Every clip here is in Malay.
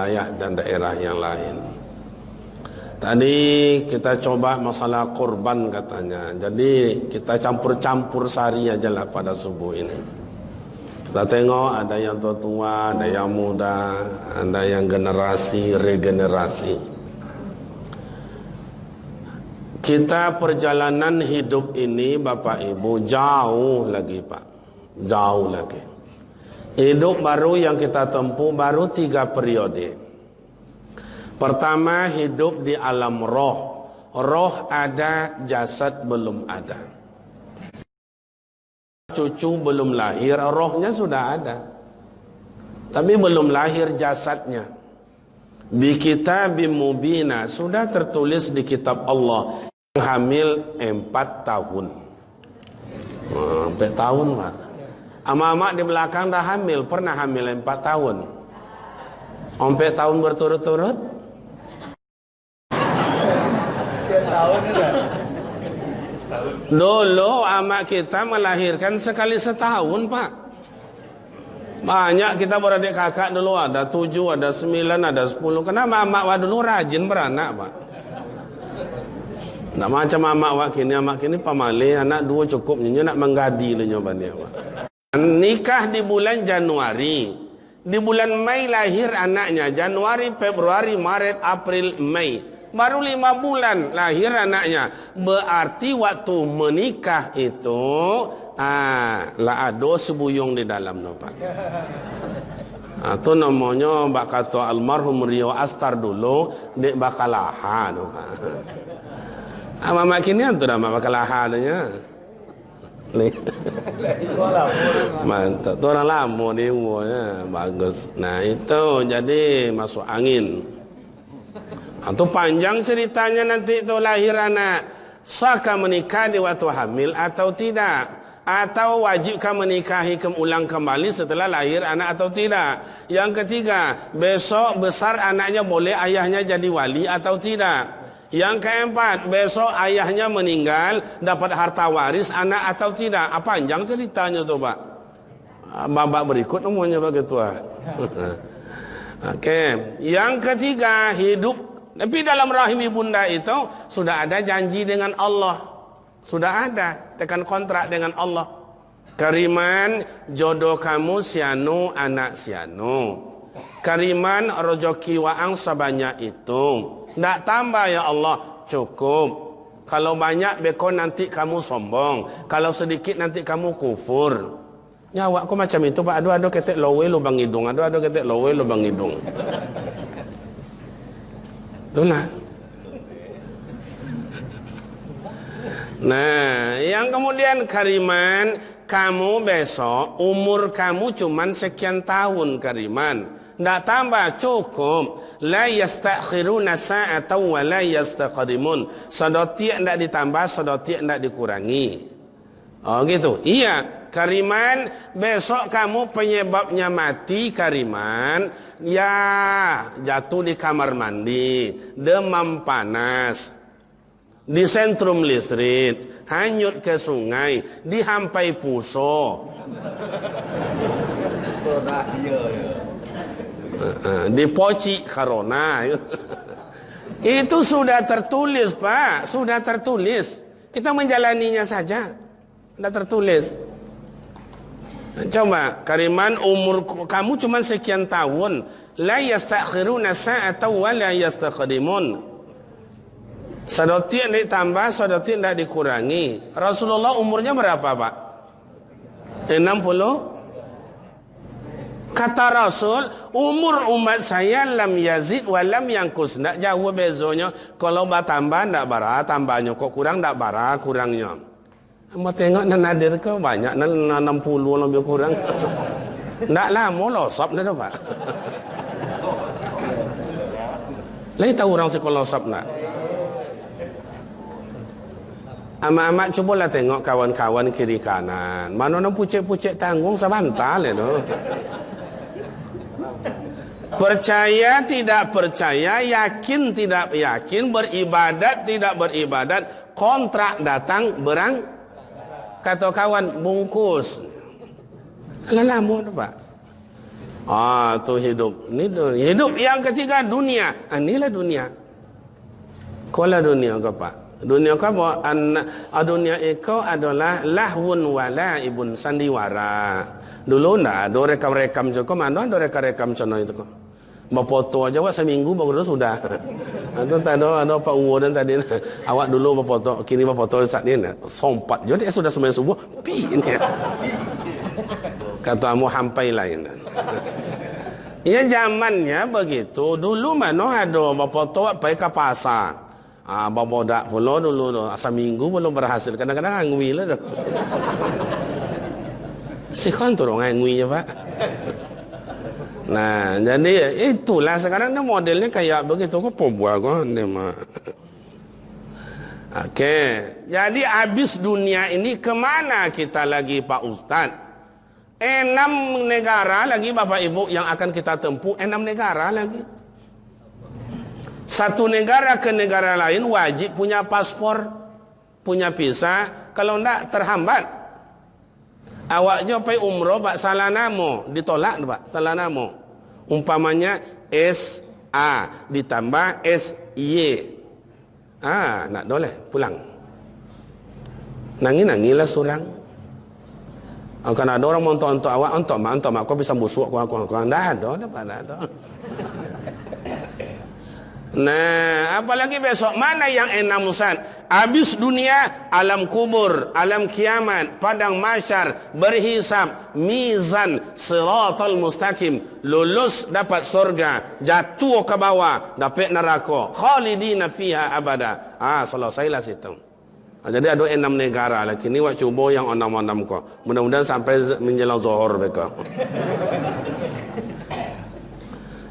wilayah dan daerah yang lain. Tadi kita coba masalah kurban katanya. Jadi kita campur-campur sari aja lah pada subuh ini. Kita tengok ada yang tua-tua, ada yang muda, ada yang generasi, regenerasi. Kita perjalanan hidup ini Bapak Ibu jauh lagi Pak. Jauh lagi. Hidup baru yang kita tempuh baru 3 periode. Pertama, hidup di alam roh. Roh ada, jasad belum ada. Cucu belum lahir, rohnya sudah ada. Tapi belum lahir jasadnya. Bi kitabim mubina, sudah tertulis di kitab Allah. Hamil 4 tahun. 4 tahun Pak. Ama-ama di belakang dah hamil, pernah hamil 4 tahun. 4 tahun berturut-turut. Dulu amak kita melahirkan sekali setahun Pak. Banyak kita beradik kakak dulu ada 7, ada 9, ada 10. Kenapa amak dulu rajin beranak Pak? Nak macam amak kini pamali anak 2 cukup nyonya nak menggadi lu nyobannya Pak. Nikah di bulan Januari. Di bulan Mei lahir anaknya. Januari, Februari, Maret, April, Mei. Baru 5 bulan lahir anaknya. Berarti waktu menikah itu lah ada sebuyung di dalam no, Pak. Itu namanya bak kata almarhum Rio Astar dulu dek bakalaha no, Pak. Mama kini tu dah bakalaha nya. Mantap. Tu orang lama dia umurnya bagus. Nah, itu jadi masuk angin. Atau panjang ceritanya nanti itu lahir anak. Sahkah menikah di waktu hamil atau tidak? Atau wajibkah menikahi ulang kembali setelah lahir anak atau tidak? Yang ketiga, besok besar anaknya boleh ayahnya jadi wali atau tidak? Yang keempat, besok ayahnya meninggal dapat harta waris anak atau tidak? Panjang ceritanya tuh Pak. Babak berikut umumnya begitu. Oke. Yang ketiga, hidup. Tapi dalam rahim ibunda itu sudah ada janji dengan Allah. Sudah ada tekan kontrak dengan Allah. Kariman jodoh kamu sianu anak sianu. Kariman rezeki waang sebanyak itu. Ndak tambah ya Allah, cukup. Kalau banyak beko nanti kamu sombong. Kalau sedikit nanti kamu kufur. Nyawa aku macam itu Pak. Aduh ketek lowe lubang hidung. Aduh ketek lowe lubang hidung. Itulah. Nah, yang kemudian kariman, kamu besok umur kamu cuman sekian tahun kariman. Ndak tambah, cukup. La yastakhiruna sa'atan wa la yastaqdimun. Sedotik ndak ditambah, sedotik ndak dikurangi. Oh gitu. Iya, kariman, besok kamu penyebabnya mati kariman. Ya, jatuh di kamar mandi, demam panas, di sentrum listrik, hanyut ke sungai, dihampai puso. Dipoci corona. Itu sudah tertulis Pak, sudah tertulis. Kita menjalaninya saja. Sudah tertulis. Coba kariman umur kamu cuma sekian tahun. La yastakhiruna sa'atan wa la yastaqdimun. Sedotik ditambah, sedotik tidak dikurangi. Rasulullah umurnya berapa Pak? 60. Kata Rasul, umur umat saya lam yazid wa lam yankus. Tak jauh bezanya. Kalau bertambah tak bara, tambahnya. Kok kurang tak bara, kurangnya. Mau tengok nadir ke banyak, 60 lebih kurang. Tak lama losop dah Pak. Lagi tahu orang sekolosop nak. Amat-amat cubalah tengok kawan-kawan kiri kanan. Mana nak pucek-pucek tanggung sebentar le tu. Percaya tidak percaya, yakin tidak yakin, beribadat tidak beribadat, kontrak datang berang, kata kawan bungkus. Kalau lama tu Pak. Tu hidup. Hidup yang ketiga dunia. Inilah dunia. Kuala dunia kau pak. Dunia kau dunia itu adalah lahwun wala ibun sandiwara. Dulu ndak ada rekam-rekam je. Kau mana ada rekam-rekam channel itu kau? Berfoto aja awak seminggu baru sudah. Itu tak ada Pak Uwo dan tadi. Awak dulu berfoto, kini berfoto saat ini. Sompat. Jadi sudah sembahyang subuh. Pi ini. Kata mu hampai lain. Ya zamannya begitu. Dulu mana ada berfoto pergi ke pasar. Babodak pula dulu seminggu belum berhasil. Kadang-kadang ngui lah. Si kan tu orang ngui ya Pak. Nah, jadi itulah sekarang ni modelnya kayak begitu kok pembuat kok ni mah. Okey, jadi habis dunia ini kemana kita lagi Pak Ustaz? 6 negara lagi Bapak Ibu yang akan kita tempuh, 6 negara lagi. Satu negara ke negara lain wajib punya paspor, punya visa, kalau enggak terhambat. Awaknya pergi umroh Pak salah nama, ditolak Pak, salah nama. Umpamanya SA ditambah SY. Nak boleh pulang. Nangis-nangilah surang. Kan ada orang montok awak, ontok mak kau bisa busuk aku. Enggak ada. Nah, apalagi besok mana yang 6 Ustaz? Habis dunia, alam kubur, alam kiamat, padang mahsyar, berhisab, mizan, siratal mustaqim, lulus dapat surga, jatuh ke bawah dapat neraka, khalidina fiha abada. Selesailah situ. Jadi ada 6 negara lagi ni wak cuba yang 6 kau. Mudah-mudahan sampai menjelang zuhur mereka.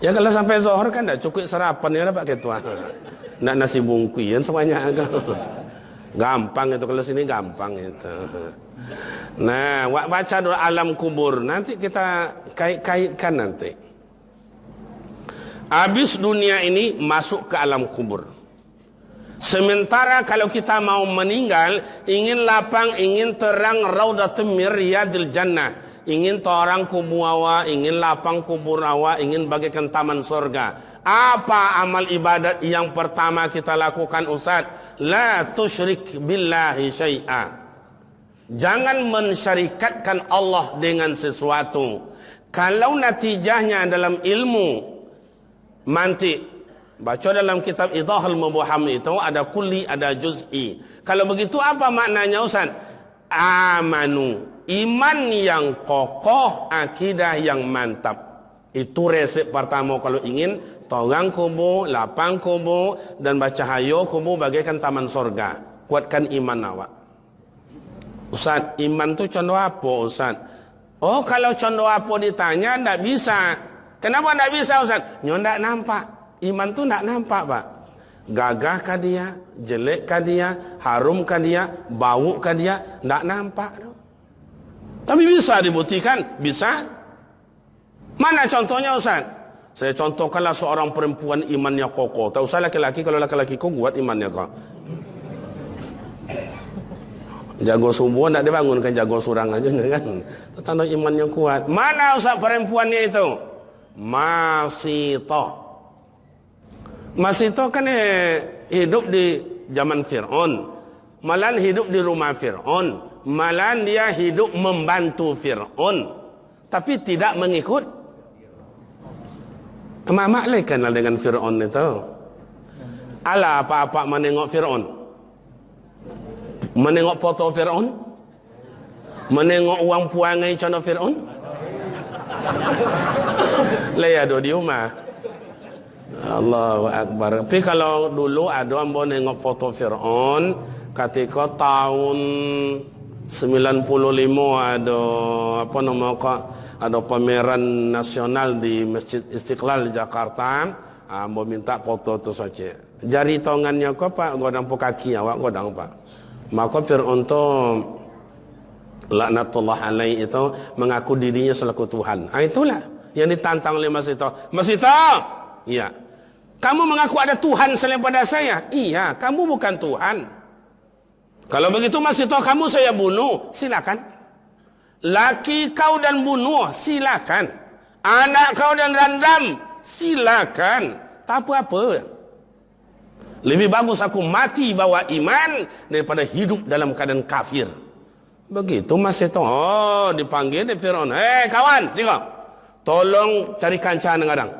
Ya kalau sampai zuhur kan dah cukup sarapan ya dapat ketua. Nak nasi bungkuian semuanya agak. Gampang itu kalau sini gampang itu. Nah, baca doa alam kubur nanti kita kaitkan nanti. Habis dunia ini masuk ke alam kubur. Sementara kalau kita mau meninggal, ingin lapang, ingin terang, raudatun min riyadil jannah. Ingin orang kubur awak, ingin lapang kubur awak, ingin bagikan taman surga. Apa amal ibadat yang pertama kita lakukan Ustaz? La tusyrik billahi syai'a. Jangan mensyarikatkan Allah dengan sesuatu. Kalau natijahnya dalam ilmu mantik, baca dalam kitab Idahul Mubham itu ada kulli, ada juz'i. Kalau begitu apa maknanya Ustaz? Amanu, iman yang kokoh, akidah yang mantap. Itu resep pertama kalau ingin torang kubur, lapang kubur dan baca hayo kubur bagaikan taman surga. Kuatkan iman awak. Ustaz, iman tu contoh apa Ustaz? Oh, kalau contoh apa ditanya tak bisa. Kenapa tak bisa Ustaz? Nyo tak nampak. Iman tu tak nampak Pak. Gagahkah dia, jelekkah dia, harumkah dia, baukah dia, tak nampak. Tapi bisa dibuktikan, bisa. Mana contohnya Ustaz? Saya contohkanlah seorang perempuan imannya kokoh. Tak usah laki-laki, kalau laki-laki kau kuat imannya kau. Jago subuh tak dibangunkan, jago surang aja kan. Tanda imannya kuat. Mana Ustaz perempuannya itu? Masitoh. Masitoh kan hidup di zaman Fir'aun. Malahan hidup di rumah Fir'aun. Malahan dia hidup membantu Fir'aun. Tapi tidak mengikut. Maklaikanlah dengan Fir'aun itu. Ala apa-apa menengok Fir'aun. Menengok foto Fir'aun. Menengok uang puangai contoh Fir'aun. Laya do di rumah. Allahu Akbar. Tapi kalau dulu ada yang nengok foto Fir'aun ketika tahun 95 ada apa nama kak, ada pameran nasional di Masjid Istiqlal di Jakarta. Mau minta foto tu saja. Jari tangannya kok Pak, godang po kaki awak godang Pak. Maka Fir'aun tu laknatullah alaih itu mengaku dirinya selaku Tuhan. Itulah yang ditantang oleh Mas Ito. Mas Ito, iya. Kamu mengaku ada Tuhan selain pada saya? Iya, kamu bukan Tuhan. Kalau begitu Mas Ito, kamu saya bunuh, silakan. Laki kau dan bunuh, silakan. Anak kau dan randam, silakan. Tak apa-apa. Lebih bagus aku mati bawa iman daripada hidup dalam keadaan kafir. Begitu Mas Seto. Oh, dipanggil di Fir'aun. Kawan, sini. Tolong cari kancah nengadang.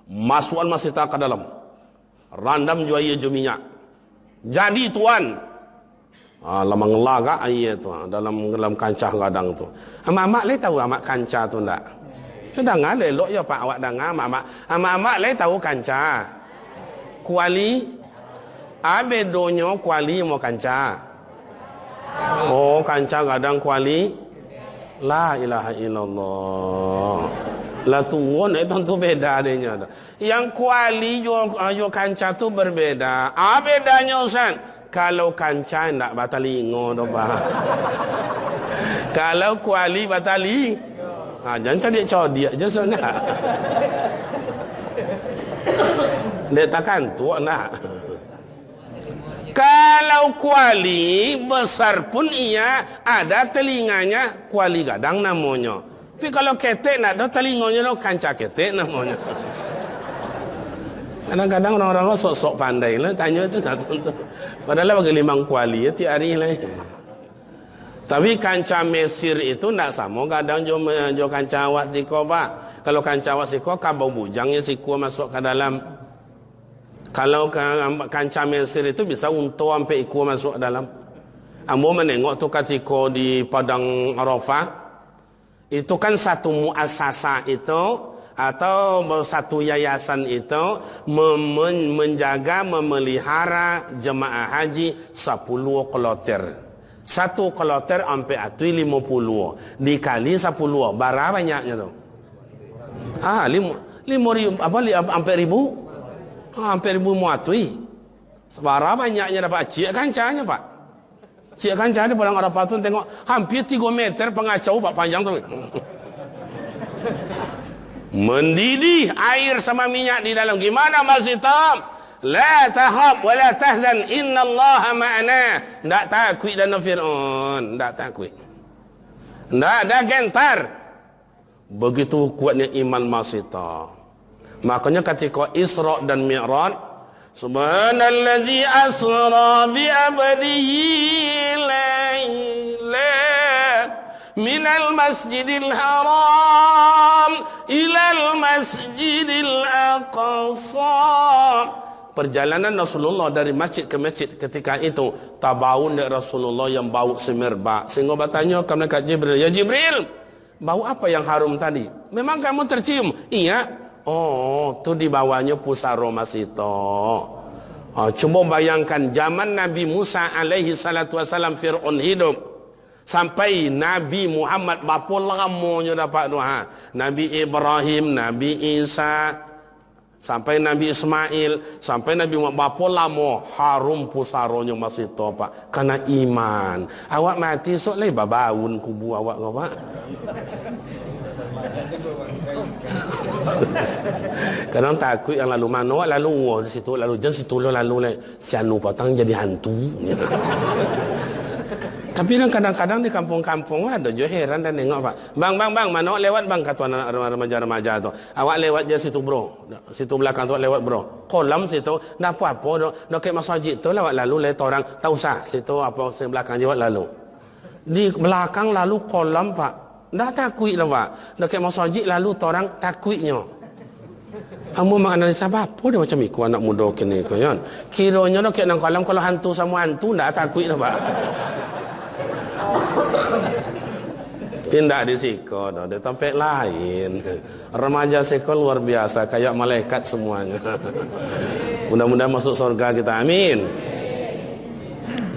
Masukkan Mas Seto ke dalam. Randam jua ia minyak. Jadi tuan. Lama ngelaga ayat tu dalam kancah gadang tu. Amak-amak le tahu amak kancah tu ndak? Sudah ngale elok ya Pak awak dengar amak-amak le tahu kancah. Kuali abedonyo kuali mau kancah. Oh, kancah gadang kuali. La ilaha illallah. La tuwon itu tu beda adanya. Yang kuali jo kancah tu berbeda. Bedanya Ustaz. Kalau kancah nak batalingo doh Pak. Kalau kuali batali. Jangan cari aja sana. Letakkan tu nak. Kalau kuali besar pun ia ada telinganya, kuali gadang namanya. Tapi kalau ketek nak ada telinganya lo kancah ketek namanya. Kadang-kadang orang-orang sok-sok pandai lah tanya tu dah tentu. Padahal bagi limang kuali tiap hari lah. Tapi kancah Mesir itu tak sama. Kadang jo kancah awak siko Pak. Kalau kancah awak siko kabau bujangnya siko masuk ke dalam. Kalau kancah Mesir itu bisa untuk sampai iku masuk ke dalam. Ambo menengok tu ketika di Padang Arafah. Itu kan satu muasasah itu atau satu yayasan itu menjaga memelihara jemaah haji 10 kloter. Satu kloter sampai atui 50 dikali 10 berapa banyaknya tu? 5 ribu apa sampai ribu? Hampir 1,000 muatui. Berapa banyaknya dapat cik kancahnya Pak? Cik kancah di Padang Arafah tu tengok hampir 3 meter pengacau Pak panjang tu. Mendidih air sama minyak di dalam. Gimana Mas Hitam? La tahab wa la tahzan innallaha ma'ana. Tak takut dan Fir'aun. Tak takut. Tak ada gentar. Begitu kuatnya iman Mas Hitam. Makanya ketika Isra dan Mi'raj, subhanallazi asra bi abdihi laylan minal masjidil haram ilal masjidil aqsa. Perjalanan Rasulullah dari masjid ke masjid ketika itu tabaun dari Rasulullah yang bau semerbak. Sehingga bertanya kepada malaikat Jibril, ya Jibril, bau apa yang harum tadi? Memang kamu tercium? Iya. Oh, tu di bawahnya pusara Mas itu. Coba bayangkan zaman Nabi Musa alaihi salatu wasalam Fir'aun hidup. Sampai Nabi Muhammad berapa lamanya dapat doa. Nabi Ibrahim, Nabi Isa, sampai Nabi Ismail, sampai Nabi Muhammad berapa lama harum pusaranya masih itu Pak. Karena iman. Awak mati sok leh babaun kubu awak kau Pak. Kadang takut yang lalu mana lalu ngor di situ lalu jangan situ lalu le sianu patang jadi hantu. Tapi kadang-kadang di kampung-kampung ada je heran dan tengok Pak. Bang mana lewat bang kata anak remaja-remaja tu. Awak lewat je situ bro. Situ belakang tu lewat bro. Kolam situ dak apa-apa dak kayak masjid tu lewat lalu le orang tak usah situ apa belakang je lalu. Di belakang lalu kolam Pak. Dah takut lah Pak. Dah kayak masjid lalu orang takutnya. Kamu menganalisa apa dia macam itu anak muda kini kan. Kiranya dah kayak nang kolam kalau hantu sama hantu dah takut lah Pak. Tidak di siko dah, di tempat lain. Remaja siko luar biasa kayak malaikat semuanya. Mudah-mudahan masuk surga kita, amin.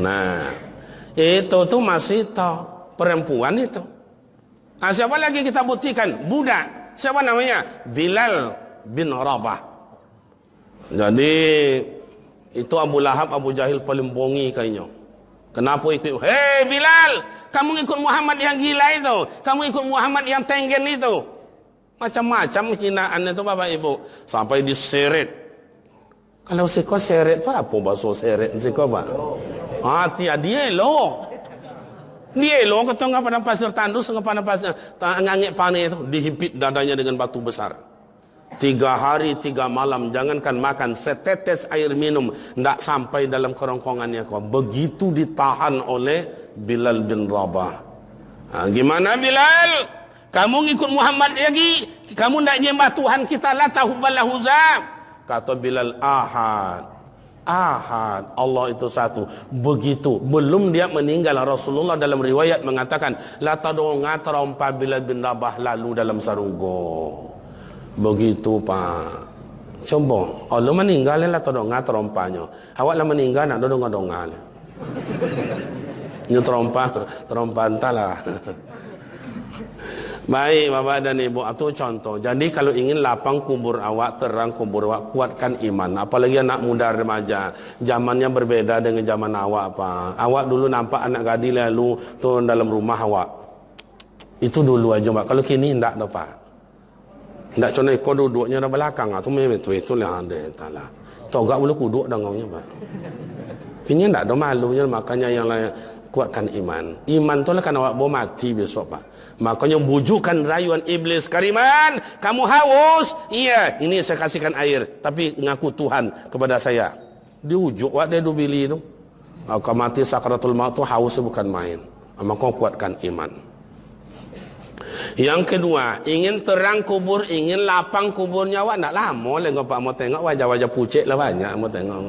Nah, itu tuh masih perempuan itu. Nah, siapa lagi kita buktikan? Budak. Siapa namanya? Bilal bin Rabah. Jadi itu Abu Lahab, Abu Jahil paling bongi kayaknya. Kenapa ikut? Hei Bilal, kamu ikut Muhammad yang gila itu. Kamu ikut Muhammad yang tenggen itu. Macam-macam hinaan itu Bapak Ibu. Sampai diseret. Kalau seko seret apa bahasa seret seko Pak? Dia loh. Dia lo kata ngapa pasir tandus ngapa pasir ngangek pane itu dihimpit dadanya dengan batu besar. 3 hari 3 malam jangankan makan setetes air minum ndak sampai dalam kerongkongannya kok. Begitu ditahan oleh Bilal bin Rabah. Gimana Bilal? Kamu ngikut Muhammad lagi? Kamu ndak nyembah Tuhan kita Lat Hubal Uzza? Kata Bilal, ahad. Ahad, Allah itu satu. Begitu belum dia meninggal, Rasulullah dalam riwayat mengatakan la tad'u ngatrompa Bilal bin Rabah lalu dalam sarunggo. Begitu Pak. Coba Allah meninggal lah tad'u ngatrompanya. Awak lah meninggal nak dodong-dodongan. Nyu trompa entahlah. Baik Bapak dan Ibu, itu contoh. Jadi kalau ingin lapang kubur awak, terang kubur awak, kuatkan iman. Apalagi anak muda remaja, zamannya berbeda dengan zaman awak Pak. Awak dulu nampak anak gadis lalu turun dalam rumah awak. Itu dulu aja Pak. Kalau kini enggak dah Pak. Enggak contoh kau duduknya di belakang atau itu lah ada talah. Togak boleh kuduk dengaunya Pak. Kini enggak ada malunya, makanya yang lain kuatkan iman. Iman tu lah kan awak bawa mati besok Pak. Makanya bujukan rayuan iblis. Kariman, kamu haus? Iya, ini saya kasihkan air. Tapi ngaku Tuhan kepada saya. Diujuk wak dia dubili itu. Kau mati sakratul maut tu haus bukan main. Maka kuatkan iman. Yang kedua, ingin terang kubur, ingin lapang kuburnya awak. Tak lama lah Pak mau tengok wajah-wajah pucik lah banyak mau tengok.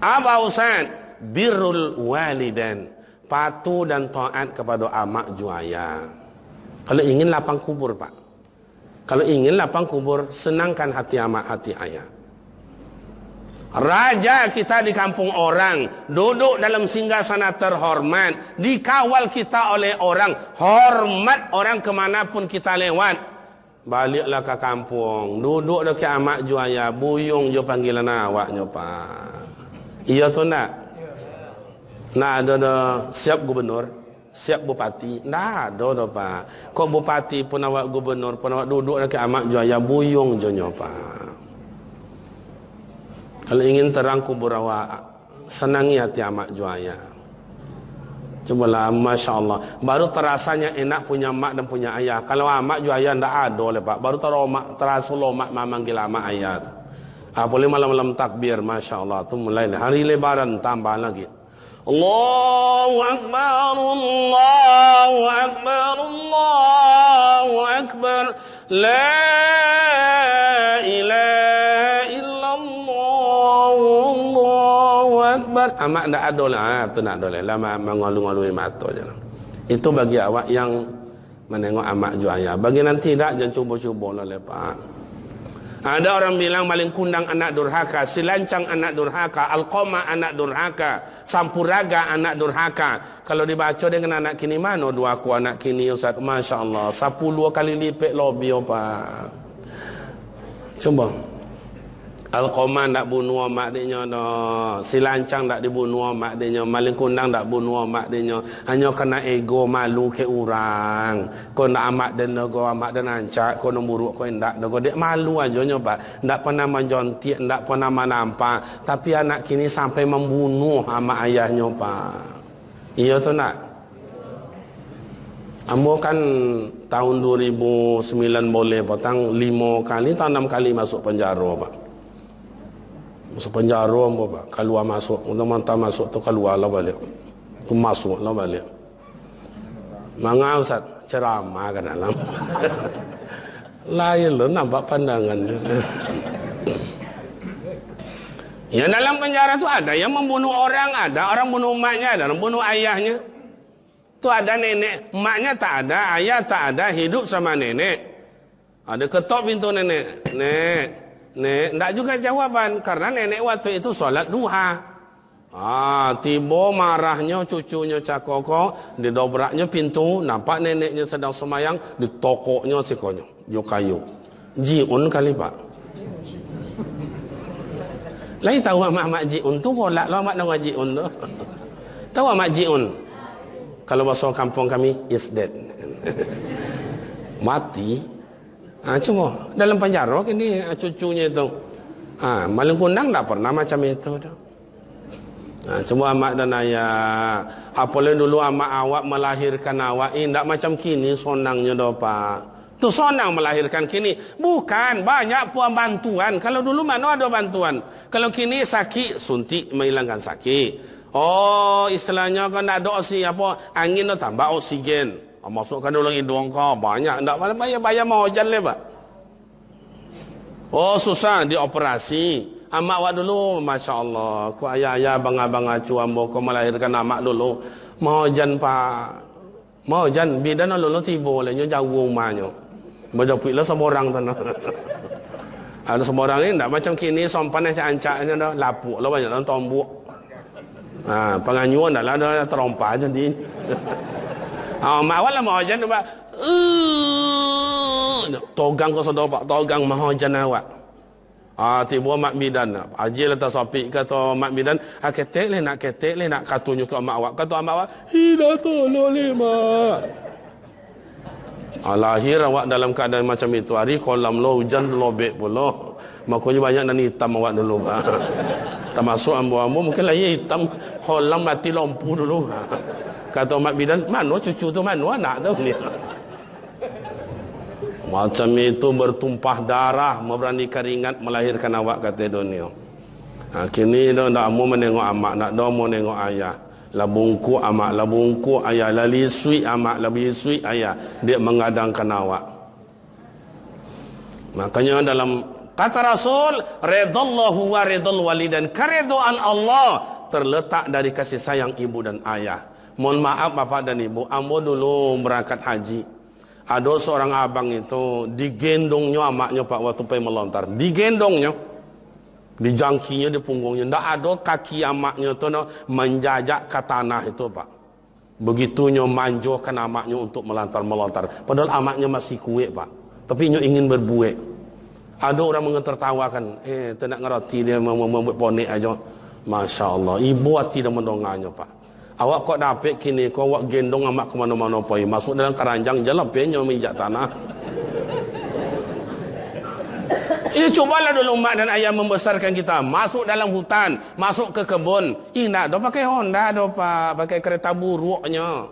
Apa Ustaz? Birrul walidan. Patuh dan taat kepada amak juaya. Kalau ingin lapang kubur Pak. Kalau ingin lapang kubur, senangkan hati amak, hati ayah. Raja kita di kampung orang, duduk dalam singgasana terhormat, dikawal kita oleh orang, hormat orang kemanapun kita lewat. Baliklah ke kampung, duduk dekat amak juaya, buyung jo panggilan awaknya Pak. Iya tu nak? Nah ada siap gubernur, siap bupati. Nah ada Pak. Kok bupati pun awak gubernur pun awak duduk dekat amak juaya buyung jonyo Pak. Kalau ingin terang kubur awak, senangi hati amak juaya. Cobalah, Masya Allah. Baru terasanya enak punya mak dan punya ayah. Kalau amak juaya ndak ada le Pak. Baru terasa lo mak memanggil amak ayah. Boleh malam-malam takbir, Masya Allah. Tu mulai hari lebaran tambah lagi. Allahu Akbar, Allahu Akbar, Allahu Akbar, La ilaha illallah, Allahu Akbar. Amak ndak ada lah, tu nak ada lah. Lama mengalu-alui mata je lah. Itu bagi awak yang menengok amak juaya. Bagi nanti tak, jangan cuba-cuba lah Pak. Ada orang bilang maling kundang anak durhaka, silancang anak durhaka, alqoma anak durhaka, sampuraga anak durhaka. Kalau dibaca dengan anak kini mana dua aku anak kini Ustaz? Masya Allah, 10 kali lipat lebih Pak. Coba. Alqoma tak bunuh mak dia no, silancang tak dibunuh mak dia, maling kundang tak bunuh mak dia, hanya kena ego malu ke orang. Kau nak amak dan nego amak dan ancak, kau nomburuk kau ndak nego dia malu aja nya Pak. Ndak pernah menjontik, ndak pernah menampak, tapi anak kini sampai membunuh amak ayahnya Pak. Iya tu nak. Ambo kan tahun 2009 boleh potang 5 kali atau 6 kali masuk penjara Pak. Masuk penjara apa Pak? Keluar masuk, mentah masuk tu keluar lah balik. Tu masuk lah balik. Manga Ustaz ceramah kan dalam. Lain lah nampak pandangannya. Ya dalam penjara tu ada yang membunuh orang, ada orang bunuh emaknya, ada orang bunuh ayahnya. Tu ada nenek, emaknya tak ada, ayah tak ada, hidup sama nenek. Ada ketok pintu nenek. Nek, tak juga jawaban karena nenek waktu itu solat duha. Tiba marahnya cucunya Cakoko, didobraknya pintu, nampak neneknya sedang semayang, ditokoknya sikonyo, yo kayu. Jiun kali Pak. Lai tahu mak jiun tu kolak lah mak nama jiun tu. Tahu mak jiun? Kalau bahasa kampung kami is dead. Mati. Cuma dalam penjara ini cucunya itu maling kundang tak pernah macam itu. Cuma amak dan ayah. Apalagi dulu amak awak melahirkan awak, tak macam kini sonangnya dah pak. Tu sonang melahirkan kini. Bukan, banyak puan bantuan. Kalau dulu mana ada bantuan. Kalau kini sakit, suntik menghilangkan sakit. Oh, istilahnya kan ada angin dah tambah oksigen. Masukkan dalam hidung kau banyak. Tak bayar mau jalan pak. Oh, susah dioperasi. Amak awak dulu, Masya Allah. Ku ayah-ayah, abang-abang acu ambo, kau melahirkan amak dulu. Mau jan pak. Mau jan, bidan dulu tiba olehnya jauh rumahnya. Berjauh lah seborang tu. Ada seborang ni, tak macam kini, sompan yang ancaknya dah. Lapuk lah banyak, dah tombuk. Penganyuan dah lah, dah terompak je di. Amak awak lah mau jan, pak. Togang kau sudah pak, togang mau jan awak. Tiba mak bidan ajil atas sopi kata mak bidan ketek le nak katunya ke mak awak kata mak awak dah tolong le mak lahir awak dalam keadaan macam itu hari kolam lo hujan lobek pula makanya banyak dan hitam awak dulu termasuk ambo-ambo mungkin lah hitam kolam mati lampu dulu kata mak bidan mana cucu tu mana anak tu ni macam itu bertumpah darah memberani keringat melahirkan awak kata dunia. Kini dah tak mau menengok amak, nak dah mau menengok ayah. Labungku amak, labungku ayah, lali sui amak, lali sui ayah. Dia mengadangkan awak. Makanya dalam kata Rasul, redallahu wa redal walidan. Keredoan Allah terletak dari kasih sayang ibu dan ayah. Mohon maaf bapak dan ibu, ambo dulu berangkat haji. Ada seorang abang itu digendongnya amaknya pak waktu pergi melontar, digendongnya, dijangkinya di punggungnya. Tak ada kaki amaknya tu menjajak ke tanah itu pak. Begitunya manjokan amaknya untuk melontar. Padahal amaknya masih kuat pak, tapi nya ingin berbuat. Ada orang mengertawakan, tak ngerti dia membuat ponik aja. Masya Allah, ibu hati dah mendonganya pak. Awak kok dapat kini, kau awak gendong amak ke mana-mana pergi. Masuk dalam keranjang, jalan penyo menginjak tanah. Cubalah dulu mak dan ayah membesarkan kita. Masuk dalam hutan, masuk ke kebun. Nak dah pakai Honda dah pak, pakai kereta buruknya.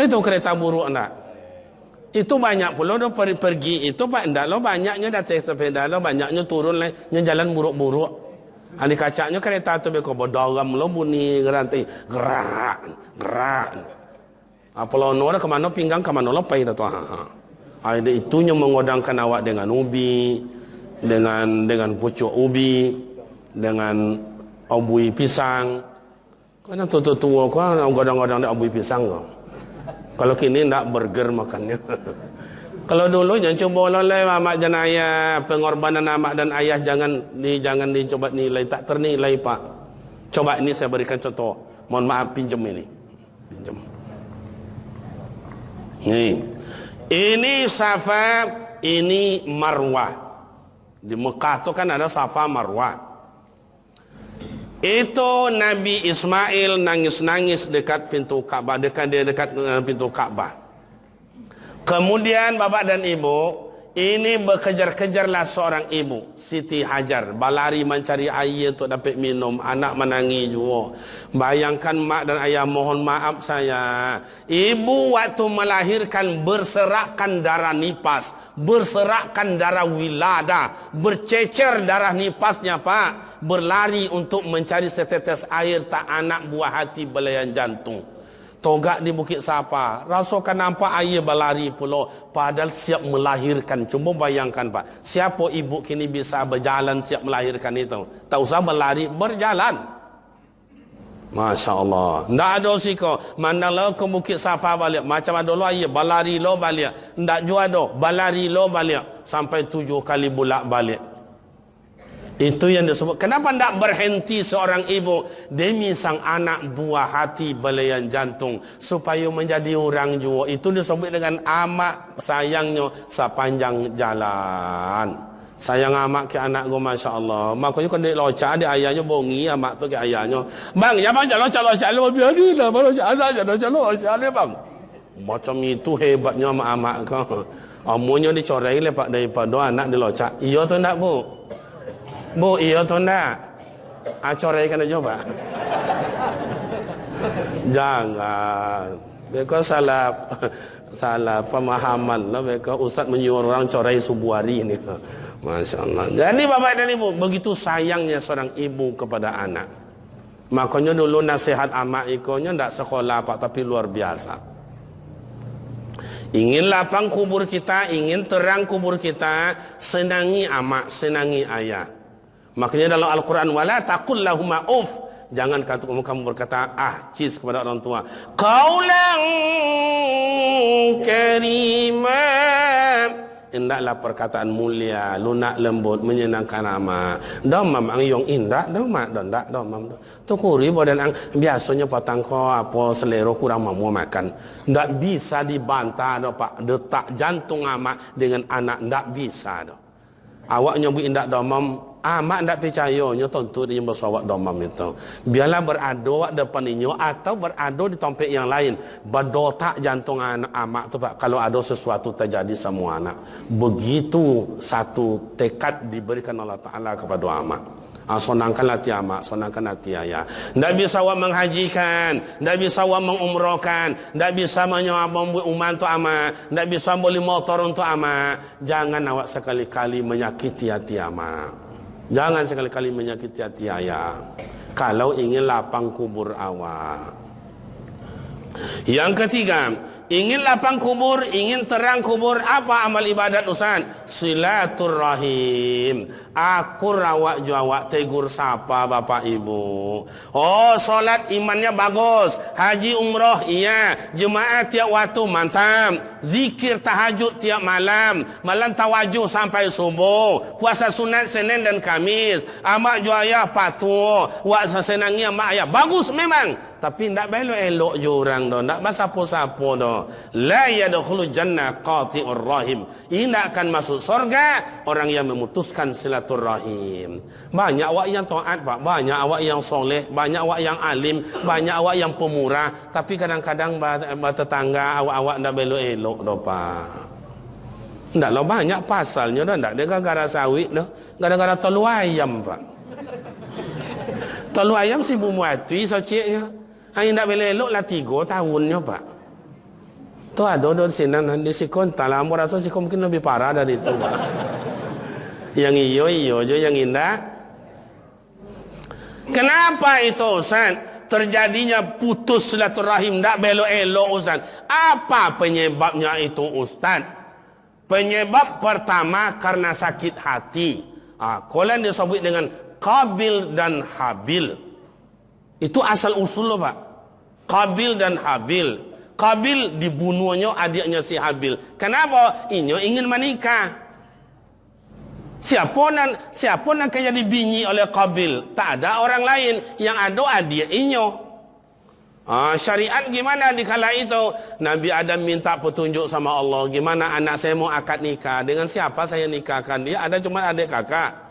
Itu kereta buruk nak. Itu banyak pula dah pergi. Itu pak, ndak lo banyaknya datang sepeda lo, banyaknya turun lah, jalan buruk-buruk. Ani kacanya kereta tu beko bodoram lo bunyi geranti gerak. Apa lo nora ke mana pinggang ke mana lo pai dah tu. Ada itunya mengodangkan awak dengan ubi, dengan pucuk ubi, dengan obui pisang. Kena tua-tua kau godang-godang dah obui pisang kau. Kalau kini ndak burger makannya. Kalau dulu jangan coba oleh amak dan ayah, pengorbanan amak dan ayah jangan dicoba nilai, tak ternilai pak. Coba ini saya berikan contoh. Mohon maaf pinjam ini. Pinjam. Ini Safa, ini Marwah. Di Mekah tu kan ada Safa Marwah. Itu Nabi Ismail nangis-nangis dekat pintu Ka'bah, dekat pintu Ka'bah. Kemudian bapak dan ibu, ini berkejar-kejarlah seorang ibu, Siti Hajar, berlari mencari air untuk dapat minum, anak menangis juga. Bayangkan mak dan ayah, mohon maaf saya, ibu waktu melahirkan berserakan darah nipas, berserakan darah wilada, bercecer darah nipasnya pak, berlari untuk mencari setetes air, tak anak buah hati belayan jantung. Togak di Bukit Safa, rasakan nampak air berlari pula, padahal siap melahirkan. Cuma bayangkan pak, siapa ibu kini bisa berjalan siap melahirkan itu? Tak usah berlari, berjalan. Masya Allah. Tak ada siko. Mandalah ke Bukit Safa balik, macam ada lo air berlari lo balik. Tak jua ada, berlari lo balik sampai 7 kali bulak balik. Itu yang disebut. Kenapa tidak berhenti seorang ibu demi sang anak buah hati belayan jantung supaya menjadi orang juga. Itu disebut dengan amak sayangnya sepanjang jalan. Sayang amak ke anak gua, masya Allah. Makanya kalau dia locak, dia ayahnya bongi amak tu ke ayahnya. Bang, ya bang, locak lu biar dia lah, locak anak, locak dia bang. Macam itu hebatnya amak kau. Amunya dicoreng lepak daripada anak dia locak. Iya tu nak bu? Bu, iya tu nak? Coraikan aja pak. Jangan. Mereka salah pemahaman lah. Mereka ustaz menyuruh orang corai subuh hari ni. Masya Allah. Jadi bapak dan ibu, begitu sayangnya seorang ibu kepada anak. Makanya dulu nasihat amak ikonya ndak sekolah pak, tapi luar biasa. Ingin lapang kubur kita, ingin terang kubur kita, senangi amak, senangi ayah. Makanya dalam Al-Quran, wala taqul lahuma uff, jangan kamu berkata cis kepada orang tua. Qaulan karimah, hendaklah perkataan mulia, lunak lembut, menyenangkan amak. Domam ang yong indah, domak dondak domam. Tukuri badan ang biasanya patang ko apa selero kurang mau makan. Ndak bisa dibantah do pak, detak jantung amak dengan anak ndak bisa do. Awak nyobu indak domam, amak ndak percaya nyo tentu dia bersawak domam itu. Biarlah berado depan inyo atau berado di tempat yang lain. Berdotak jantung anak amak tu pak kalau ada sesuatu terjadi sama anak. Begitu satu tekad diberikan Allah Taala kepada amak. Sonangkan hati amak, sonangkan hati ayah. Tidak bisa awak menghajikan, tidak bisa awak mengumrohkan, tidak bisa membuat umat untuk amak, tidak bisa beli motor untuk amak. Jangan awak sekali-kali menyakiti hati amak. Jangan sekali-kali menyakiti hati ayah. Kalau ingin lapang kubur awak. Yang ketiga, ingin lapang kubur, ingin terang kubur, apa amal ibadat Ustaz? Silaturrahim. Aku rawak jawab tegur sapa bapak ibu. Oh, solat imannya bagus, haji umroh iya, jemaah tiap waktu mantap, zikir tahajud tiap malam, malam tawajuh sampai subuh, puasa sunat Senin dan Kamis, amak juaya patuh, wak senangi amak ayah bagus memang, tapi ndak elok-elok jurang do, ndak basapo-sapo do. La yadkhulu jannah qati'ur rahim. Ini akan masuk surga orang yang memutuskan silaturahim. Banyak awak yang taat pak, banyak awak yang soleh, banyak awak yang alim, banyak awak yang pemurah, tapi kadang-kadang tetangga awak-awak ndak elok-elok do pak. Ndak lo banyak pasalnya dah, ndak dia gara-gara sawit dah, gara-gara telur ayam pak. Telur ayam si bu muatui soceknya. Hanya ndak elok lah 3 tahunnya pak. Tu ada di sini di sikon talam rasa sikon mungkin lebih parah dari itu pak. Yang iyo je yang indah. Kenapa itu Ustaz? Terjadinya putus silaturahim ndak elok Ustaz. Apa penyebabnya itu Ustaz? Penyebab pertama karena sakit hati. Kolan disebut dengan Qabil dan Habil. Itu asal usul loh pak. Qabil dan Habil. Qabil dibunuhnya adiknya si Habil. Kenapa? Inyo ingin menikah. Siapa nak jadi bini oleh Qabil? Tak ada orang lain. Yang ada adik inyo. Syariat gimana di kala itu? Nabi Adam minta petunjuk sama Allah. Gimana anak saya mau akad nikah? Dengan siapa saya nikahkan? Dia ada cuma adik kakak.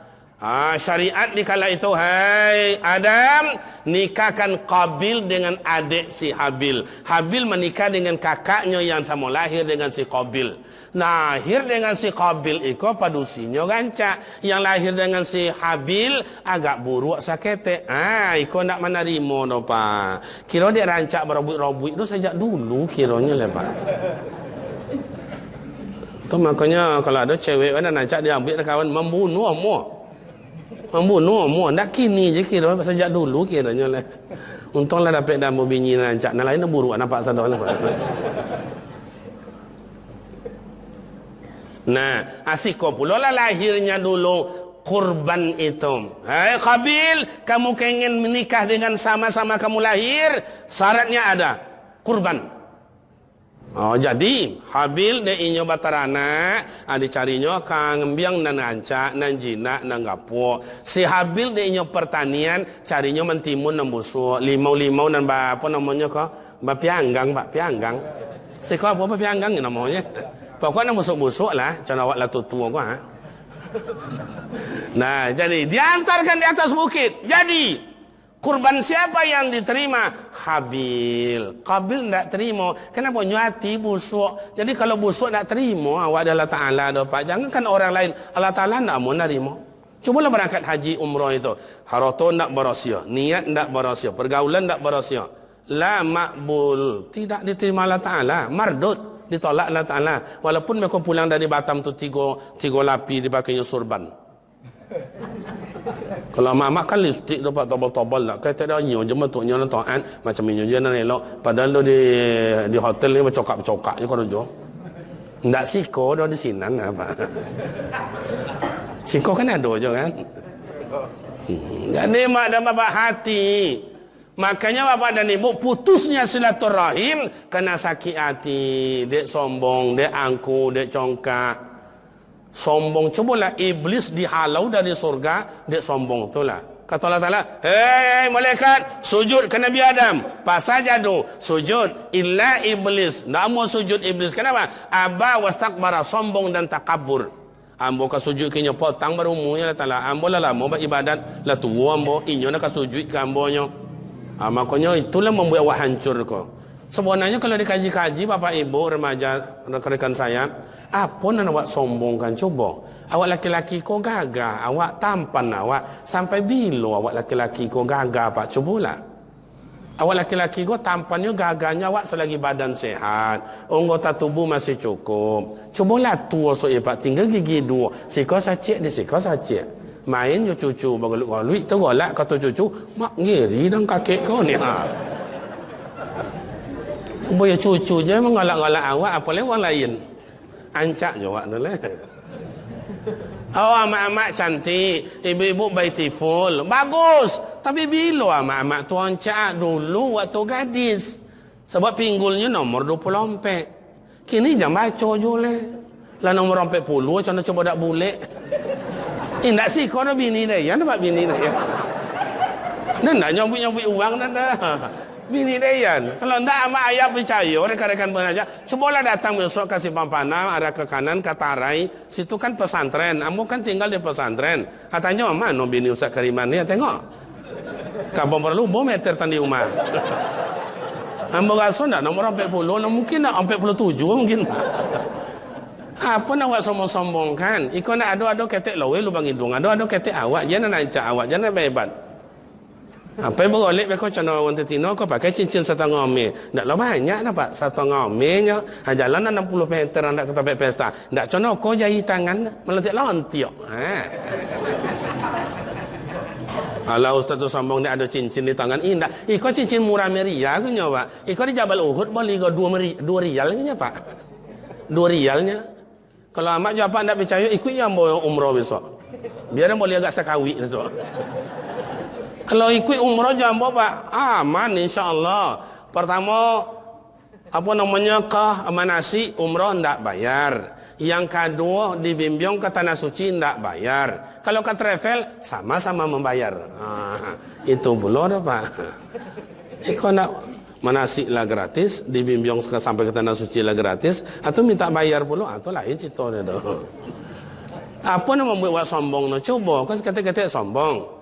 Syariat di kala itu, hai Adam, nikahkan Qabil dengan adik si Habil. Habil menikah dengan kakaknya yang sama lahir dengan si Qabil. Lahir dengan si Qabil iko padusinya gancak. Yang lahir dengan si Habil agak buruk sakete. Iko nak menerima no pak. Kira dia rancak berobut-robut itu sejak dulu kiranya lah pak. Itu makanya kalau ada cewek ada rancak dia ambil kawan membunuh semua. Membunuh nak kini je kira sejak dulu kiranya lah. Untunglah dapat dah bini rancak. Nak lain dah buruk nampak sadar lah. Nah, asiko pula lah lahirnya dulu kurban itu. Hai Qabil, kamu ingin menikah dengan sama-sama kamu lahir, syaratnya ada kurban. Jadi Habil dia inyo batarana, dicarinya kang biang nan rancak, nan jinak, nan gapo. Si Habil dia inyo pertanian, carinya mentimun nan busuk, limau-limau nan apa namanya kok? Pianggang, Pak, pianggang. Si kau apa pianggang namanya? Pokoknya busuk-busuk lah, cara awak lah tua kok ha. Nah, jadi diantarkan di atas bukit. Jadi kurban siapa yang diterima? Habil. Qabil tidak terima. Kenapa? Nyati busuk. Jadi kalau busuk tidak terima, awak adalah Ta'ala. Jangankan orang lain. Allah Ta'ala tidak mau terima. Cubalah berangkat haji umrah itu. Harato tidak berhasil. Niat tidak berhasil. Pergaulan tidak berhasil. la makbul, tidak diterima Allah Ta'ala, mardud, ditolak Allah Ta'ala. Walaupun mereka pulang dari Batam tu tiga lapi dipakainya surban. Kalau mak kan lipstick dapat tobal-tobal lah. Kata dia nyo je bentuknya nak taat macam nyo je nak elok. Padahal di hotel ni bercokak-cokak je kalau jo. Ndak siko dah di sinan apa. Siko kan ada je kan. Jadi mak dan bapak hati. Makanya bapak dan ibu putusnya silaturahim kena sakit hati, dek sombong, dek angku, dek congkak. Sombong, cobalah iblis dihalau dari surga, dek sombong itulah. Kata Allah Ta'ala, hei malaikat, sujud ke Nabi Adam. Pasal jadu, sujud illa iblis. Tak mau sujud iblis. Kenapa? Aba wastakbara, sombong dan takabur. Ambo ka sujud ke nyopo tang baru umunya Allah Ta'ala. Ambo lah lama beribadat, lah tua ambo, inyo nak ka sujud ke ambonyo. Makanya itulah membuat awak hancur ko. Sebenarnya kalau dikaji-kaji Bapak Ibu remaja rekan saya, apa nak awak sombongkan coba? Awak laki-laki kau gagah, awak tampan awak sampai bila awak laki-laki kau gagah Pak? Cubalah. Awak laki-laki kau tampannya gagahnya awak selagi badan sehat, anggota tubuh masih cukup. Cubalah tua so Pak, tinggal gigi dua, siko sacik di siko sacik. Main je cucu bagelut-galut tu golak kata cucu, mak ngiri dan kakek kau ni ha. Boleh cucu je mengalak-galak awak apa orang lain. Ancak je awak tu lah. Oh, amak-amak cantik, ibu-ibu beautiful, bagus. Tapi bila amak-amak tu ancak dulu waktu gadis. Sebab pinggulnya nomor 24. Kini jam baca je lah. Lah nomor 40 macam mana coba dak bulik. Indak sih kau dah bini dia, ya dapat bini dia. Dan nak nyambut-nyambut uang dah. Bini dia. Kalau ndak amak ayah percaya, rekan-rekan pengajar, cubalah datang besok kasih Pampana, arah ke kanan, ke Tarai. Situ kan pesantren. Ambo kan tinggal di pesantren. Katanya, mana bini Ustaz Kariman ni? Tengok. Kamu perlu bom meter tadi rumah. Ambo rasa ndak nomor 40, mungkin nak 47 mungkin. Apa nak awak sombong-sombongkan? Iko nak ada ketek lawe lubang hidung, ada ketek awak, jangan nak ancak awak, jangan hebat. Apa yang berolek mereka macam orang Tino kau pakai cincin 1,5 me. Ndak lah banyak dah Pak, 1,5 me nya. Jalan 60 meter nak ke tempat pesta. Ndak cono kau jari tangan melentik lontiok. Kalau Ustaz tu sombong dia ada cincin di tangan indah. Iko cincin murah meriah ke nya Pak? Iko di Jabal Uhud boleh go 2 rial ke nya Pak? 2 rialnya. Kalau amak jawab ndak percaya ikut yang umrah besok. Biar dia boleh agak sekawik besok. Kalau ikut umrah jambo Pak, aman insya-Allah. Pertama apa namanya kah manasik umrah ndak bayar. Yang kedua dibimbing ke tanah suci ndak bayar. Kalau ke travel sama-sama membayar. Itu pula dah Pak. Iko nak manasik lah gratis, dibimbing sampai ke tanah suci lah gratis, atau minta bayar pula, atau lain cerita dia dah. Apa nak membuat sombong no? Coba kan kata-kata sombong.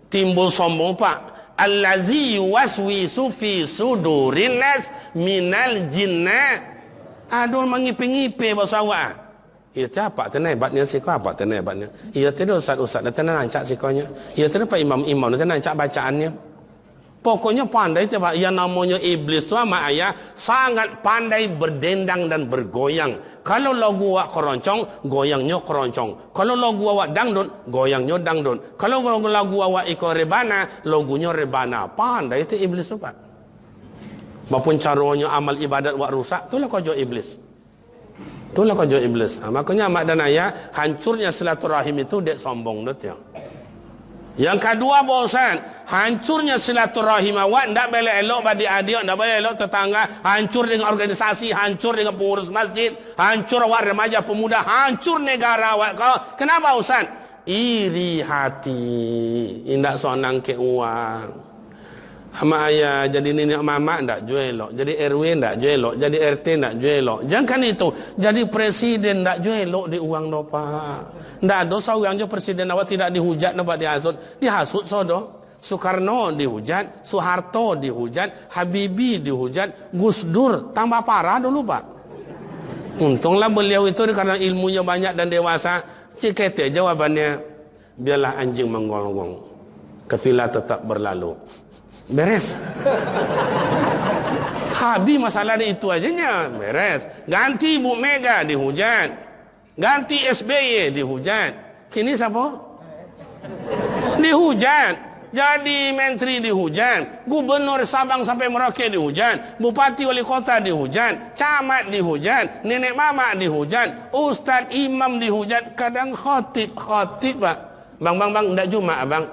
Timbul sombong Pak, allazi yuwaswisu fi sudurin nas minal jinnah. Aduh mengipi-ngipi bahasa awak. Ia apa tenai hebatnya siko apa tenai hebatnya. Ia tidak ustaz-ustaz dah tenai nancak sikonya. Ia tidak pak imam-imam dah tenai nancak bacaannya. Pokoknya pandai tu Pak, yang namanya iblis tu sama ayah sangat pandai berdendang dan bergoyang. Kalau lagu awak keroncong, goyangnya keroncong. Kalau lagu awak dangdut, goyangnya dangdut. Kalau lagu awak ikut rebana, lagunya rebana. Pandai itu iblis tu Pak. Maupun caranya amal ibadat awak rusak, itulah kau iblis. Itulah kau iblis. Makanya amak dan ayah hancurnya silaturahim itu dek sombong dia. Yang kedua bosan, hancurnya silaturahim awak ndak boleh elok bagi adik, ndak boleh elok tetangga, hancur dengan organisasi, hancur dengan pengurus masjid, hancur awak remaja pemuda, hancur negara awak. Kenapa Ustaz? Iri hati, indak sonang ke uang. Ama ayah jadi nenek mama ndak jual elok, jadi RW ndak jual elok, jadi RT ndak jual elok. Jangan itu, jadi presiden ndak jual elok di uang do Pak. Ndak ada seorang je presiden awak tidak dihujat dapat dihasut. Dihasut sodo. Soekarno dihujat, Soeharto dihujat, Habibie dihujat, Gus Dur tambah parah dulu Pak. Untunglah beliau itu karena ilmunya banyak dan dewasa. Cikete jawabannya, biarlah anjing menggonggong, kafilah tetap berlalu. Beres. Habis masalah dia itu ajanya, beres. Ganti Ibu Mega dihujat, ganti SBY dihujat. Kini siapa? Dihujat. Jadi menteri dihujat, gubernur Sabang sampai Merauke dihujat, bupati wali kota dihujat, camat dihujat, nenek mama dihujat, ustaz imam dihujat, kadang khatib pak. Bang, ndak Jumat abang.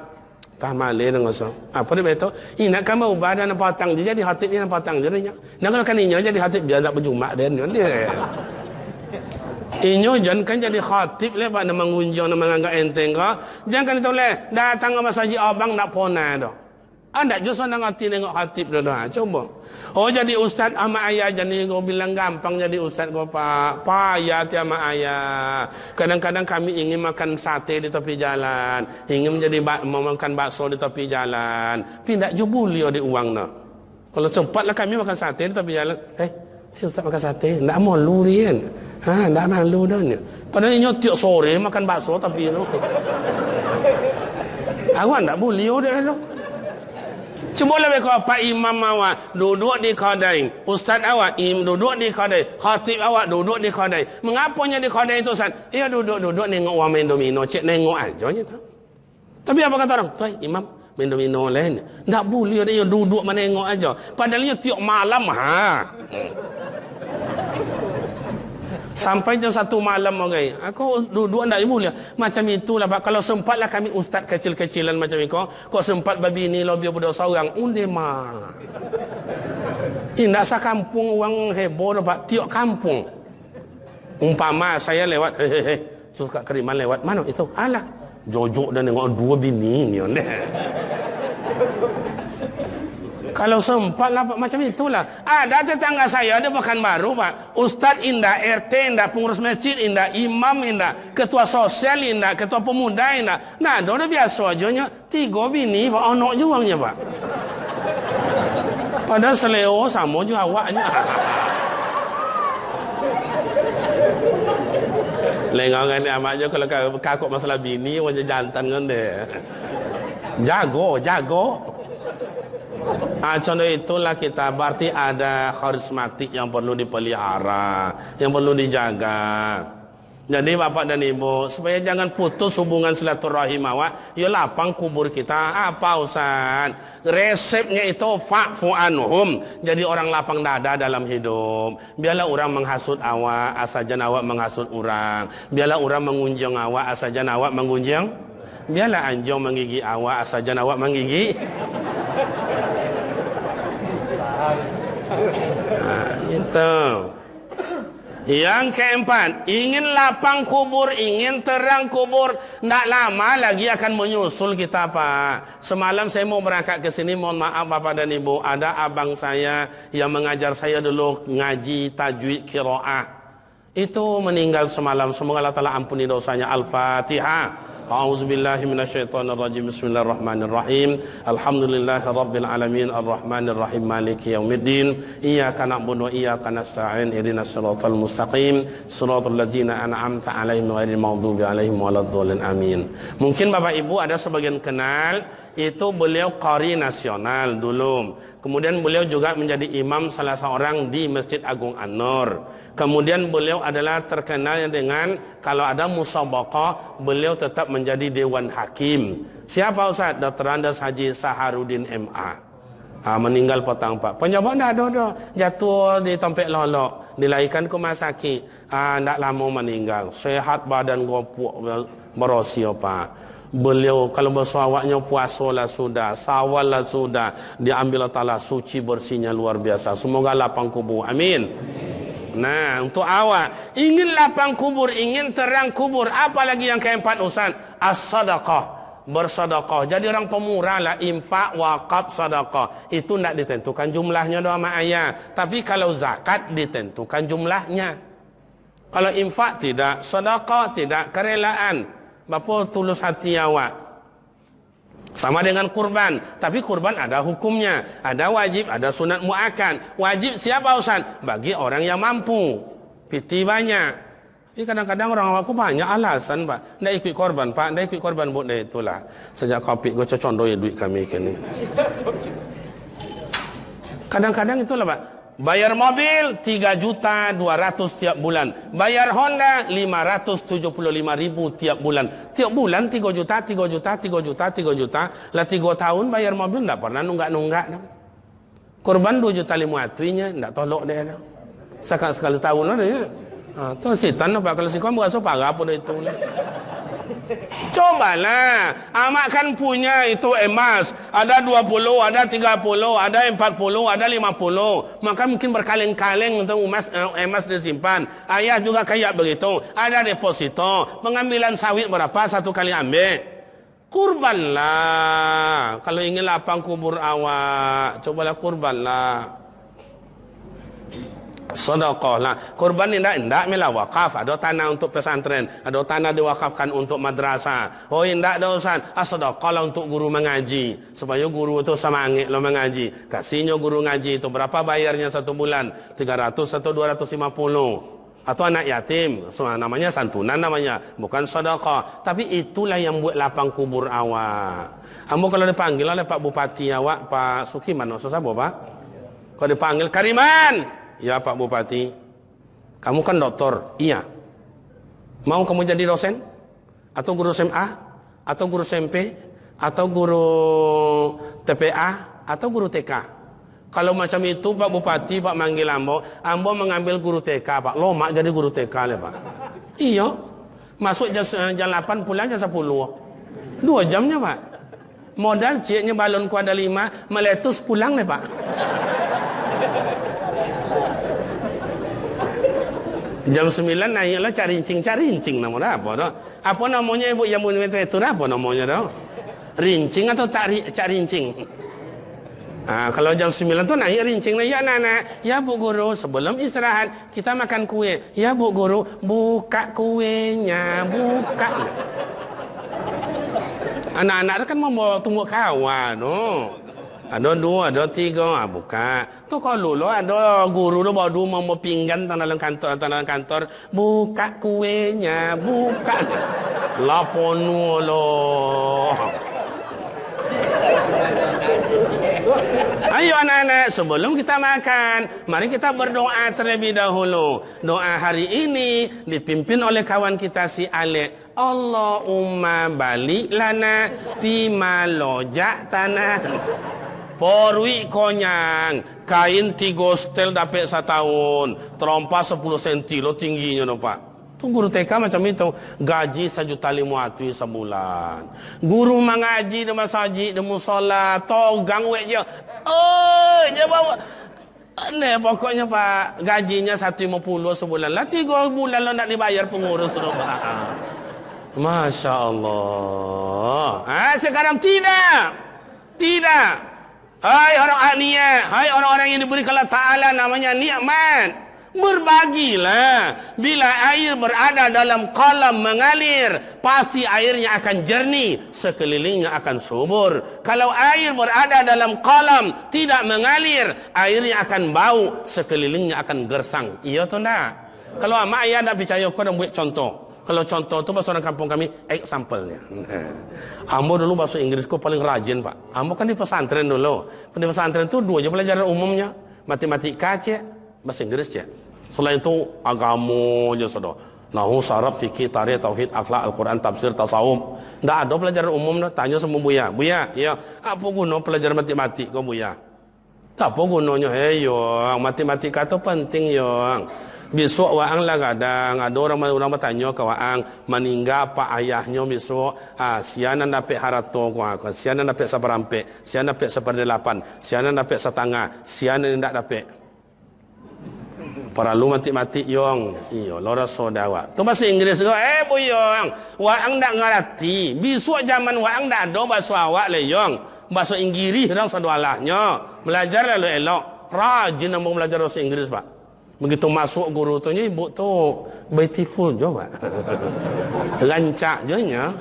Tah malih dengan so. Apa dia betul? Ina kan mau badan potang dia jadi khatib ni potang dia nya. Dan kalau kan inyo jadi khatib dia tak berjumat dia. Inyo jangan kan jadi khatib le pak nak mengunjung nak menganggap enteng ka. Jangan kan itu le datang ke masjid abang nak pona dah. Anda justru nak ngerti tengok khatib dah. Coba. Oh jadi ustaz ama ayah jadi kau bilang gampang jadi ustaz kau pak. Payah ti ama ayah. Kadang-kadang kami ingin makan sate di tepi jalan, ingin menjadi mau makan bakso di tepi jalan. Pindah jubuli di uang nak. Kalau cepatlah kami makan sate di tepi jalan. Saya ustaz makan sate, tak malu dia kan. Tak malu dah ni. Padahal inyo tiap sore makan bakso tapi tu. Awak tak boleh dia tu. Cuba lah mereka Pak Imam awak duduk di kedai, ustaz awak duduk di kedai, khatib awak duduk di kedai. Mengapanya di kedai itu ustaz? Ia duduk nengok orang main domino, cek nengok aja je tu. Tapi apa kata orang? Tuan Imam main domino lain. Tak boleh dia duduk menengok aja. Padahal dia tiap malam sampai jam 1 malam orang. Aku duduk ndak boleh. Macam itulah pak. Kalau sempatlah kami ustaz kecil-kecilan macam itu, kok sempat babi ni lebih pada seorang unde mah. Indak sa kampung orang heboh pak, tiap kampung. Umpama saya lewat suka keriman lewat mana itu? Alah, jojok dan tengok dua bini ni onde. Kalau sempat lah macam itulah. Ada tetangga saya ada Pekanbaru pak. Ustaz indah, RT indah, pengurus masjid indah, imam indah, ketua sosial indah, ketua pemuda indah. Nah, ada biasa aja nya 3 bini pak anak juangnya pak. Padahal seleo sama juga awaknya. Lengau kan ni amaknya kalau kakak masalah bini wajah jantan kan deh. Jago. Contoh itulah kita berarti ada karismatik yang perlu dipelihara, yang perlu dijaga. Jadi bapak dan ibu supaya jangan putus hubungan silaturahim awak, ya lapang kubur kita. Apa Ustaz? Resepnya itu fa'fu anhum. Jadi orang lapang dada dalam hidup. Biarlah orang menghasut awak, asajan awak menghasut orang. Biarlah orang mengunjung awak, asajan awak mengunjung. Biarlah anjing menggigi awak, asajan awak menggigi. Itu. Yang keempat, ingin lapang kubur, ingin terang kubur, tak lama lagi akan menyusul kita pak. Semalam saya mau berangkat ke sini, mohon maaf bapak dan ibu, ada abang saya yang mengajar saya dulu ngaji tajwid qiraah. Itu meninggal semalam. Semoga Allah Taala ampuni dosanya. Al-Fatihah. A'udzubillahi minasyaitonirrajim. Bismillahirrahmanirrahim. Alhamdulillahirabbil alamin arrahmanir rahim maliki yaumiddin. Iyyaka na'budu wa iyyaka nasta'in. Ihdinas siratal mustaqim. Siratal ladzina an'amta 'alaihim ghairil maghdubi 'alaihim waladdallin. Amin. Mungkin Bapak Ibu ada sebagian kenal, itu beliau qari nasional dulu. Kemudian beliau juga menjadi imam salah seorang di Masjid Agung An-Nur. Kemudian beliau adalah terkenal dengan kalau ada musabaqah, beliau tetap menjadi dewan hakim. Siapa Ustaz? Dr. Andes Haji Saharudin MA. Meninggal petang pak. Penyebab dah ada jatuh di Tompek Lolok, dilahirkan ke rumah sakit. Tak lama meninggal. Sehat badan gopuk berosio pak. Beliau kalau bersuawaknya puasalah sudah, sawallah sudah, diambil Allah suci bersihnya luar biasa. Semoga lapang kubur. Amin. Nah, untuk awak ingin lapang kubur, ingin terang kubur, apalagi yang keempat Ustaz? As-sadaqah. Bersedekah. Jadi orang pemurah lah, infak, wakaf, sedekah. Itu tidak ditentukan jumlahnya doa mak ayah. Tapi kalau zakat ditentukan jumlahnya. Kalau infak tidak, sedekah tidak, kerelaan. Bapa tulus hati awak. Sama dengan kurban. Tapi kurban ada hukumnya. Ada wajib, ada sunat muakkad. Wajib siapa Ustaz? Bagi orang yang mampu. Piti banyak. Ini kadang-kadang orang aku banyak alasan pak. Ndak ikut korban pak, ndak ikut korban buat dah itulah. Sejak kopi gue condoi duit kami kini. Kadang-kadang itulah pak. Bayar mobil 3.200.000 tiap bulan. Bayar Honda 575.000 tiap bulan. Tiap bulan 3 juta, 3 juta, 3 juta, 3 juta. Lah 3 tahun bayar mobil tak pernah nunggak-nunggak dah. Korban 2.500.000-nya tak tolok dia dah. Sekali tahun lah dia. Tu setan nampak kalau si kau berasa parah pun itu lah. Cobalah, amak kan punya itu emas, ada 20, ada 30, ada 40, ada 50, maka mungkin berkaleng-kaleng untuk emas disimpan. Ayah juga kayak begitu, ada deposito, pengambilan sawit berapa satu kali ambil. Kurbanlah, kalau ingin lapang kubur awak, cobalah kurbanlah. Sedekah lah. Kurban indak mela wakaf. Ada tanah untuk pesantren, ada tanah diwakafkan untuk madrasah. Oh indak ada urusan. Sedekah lah untuk guru mengaji, supaya guru itu semangat lo mengaji. Kasihnya guru ngaji itu berapa bayarnya satu bulan? 300 atau 250. Atau anak yatim, so, namanya santunan namanya, bukan sedekah. Tapi itulah yang buat lapang kubur awak. Kamu kalau dipanggil oleh Pak Bupati awak, Pak Sukiman, maksud saya Pak? Kalau dipanggil Kariman, ya Pak Bupati, kamu kan doktor, iya. Mau kamu jadi dosen? Atau guru SMA? Atau guru SMP? Atau guru TPA? Atau guru TK? Kalau macam itu Pak Bupati, Pak manggil ambo mengambil guru TK Pak. Lomak jadi guru TK lah Pak. Iya. Masuk jam 8 pulang jam 10. 2 jamnya Pak. Modal ciknya balon ku ada 5, meletus pulang lah Pak. Jam 9 naiklah carincing namanya apa dah? Apa namanya ibu yang itu apa namanya dah? Rincing atau tak carincing? Kalau jam 9 tu naik rincing lah. Ya anak-anak, ya Bu Guru, sebelum istirahat kita makan kue. Ya Bu Guru, buka kuenya, buka. Anak-anak kan mau tunggu kawan, no. Ada 2, ada 3, buka. Tu kalau lo ada guru tu baru mau pinggan dalam kantor, buka kuenya, buka. Laponu lo. Ayo anak-anak, sebelum kita makan, mari kita berdoa terlebih dahulu. Doa hari ini dipimpin oleh kawan kita si Alek. Allahumma balik lana bima lojak tanah. Porwi konyang, kain 3 stel dapat 1 tahun, terompa 10 cm lo tingginya no Pak. Tu guru TK macam itu, gaji 1.500.000 sebulan. Guru mengaji di masjid, di musola, tau gangwek je. Oh, dia bawa. Nah, pokoknya Pak, gajinya 150 sebulan. Lah 3 bulan lo nak dibayar pengurus lo Pak. Masya Allah. Sekarang tidak. Hai orang ahliya, hai orang-orang yang diberi Allah Ta'ala namanya nikmat. Berbagilah. Bila air berada dalam kolam mengalir, pasti airnya akan jernih, sekelilingnya akan subur. Kalau air berada dalam kolam tidak mengalir, airnya akan bau, sekelilingnya akan gersang. Iya atau enggak? Kalau mak ayah tak percaya, kau dah buat contoh. Kalau contoh tu bahasa orang kampung kami, example-nya. Ambo dulu bahasa Inggrisku paling rajin Pak. Ambo kan di pesantren dulu. Di pesantren tu 2 je pelajaran umumnya. Matematika cek, bahasa Inggris cek. Selain itu agama je sudah. Nahu, saraf, fikih, tarikh, tauhid, akhlak, Al-Quran, tafsir, tasawuf. Tak ada pelajaran umum dah. Tanya sama Buya. Buya, ya, apa guna pelajaran matematik kau Buya? Tak apa gunanya. Yang matematika tu penting yang. Besok waang lah kadang ada orang bertanya ke waang meninggal pak ayahnya besok sianan dapat harato ku sianan dapat seperampe sianan dapat 1/8 sianan dapat 1/2 sianan tidak dapat para lu mati yong iyo lora saudara tu bahasa Inggris ko bu yong waang tak ngerti besok zaman waang tak ada bahasa awak le yong bahasa Inggris orang saudalahnya belajar lalu elok rajin nak belajar bahasa Inggris Pak. Begitu masuk guru tu ibu tu beautiful je Pak. Rancak je nya.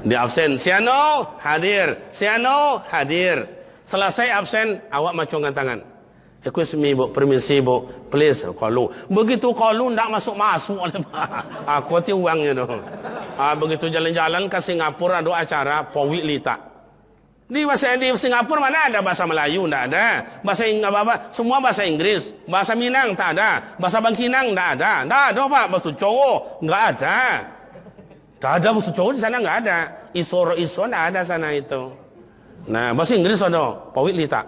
Dia absen, Siano hadir, Siano hadir. Selesai absen, awak macungkan tangan. Excuse me bu, permisi bu, please kalau. Begitu kalau ndak masuk oleh Pak. Aku ti uangnya tu. Begitu jalan-jalan ke Singapura ada acara Powi Lita. Di Singapura mana ada bahasa Melayu? Tidak ada. Bahasa semua bahasa Inggris. Bahasa Minang tak ada. Bahasa Bangkinang tak ada. Tak ada Pak. Bahasa Jawa nggak ada. Tak ada bahasa Jawa di sana nggak ada. Isoro tak ada sana itu. Nah bahasa Inggris ada. Pawit li tak.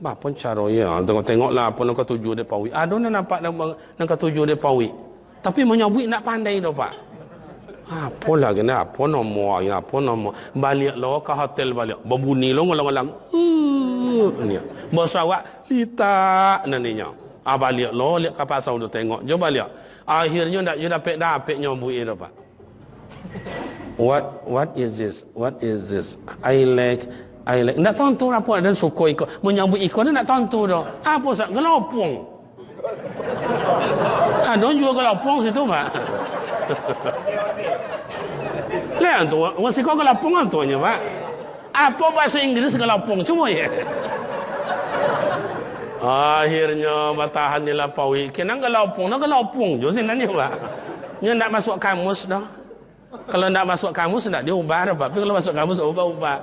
Bah pun cara ya. Tengok-tengoklah apa nak tuju dia pawit. Ada nampak nak tuju dia pawit. Tapi menyabut nak pandai dah Pak. Apa lah kena apa nombor ya apa nombor balik lo ke hotel balik berbunyi lo ngolang-ngolang ni bahasa awak lita nantinya balik lo lihat ke pasar tu tengok je balik akhirnya ndak je dapat nyambut itu Pak. What is this I like ndak tentu apa dan suka ikut menyambut ikut ndak tentu dah apa sak gelopong ada juga gelopong situ Pak. Lihat tu, masih kau gelapung tu nya Pak. Apa bahasa Inggris gelapung cuma ya. Akhirnya batahan nila pawi. Kena gelapung, je sini ni Pak. Nya nak masuk kamus dah. Kalau nak masuk kamus nak diubah Pak. Tapi kalau masuk kamus ubah.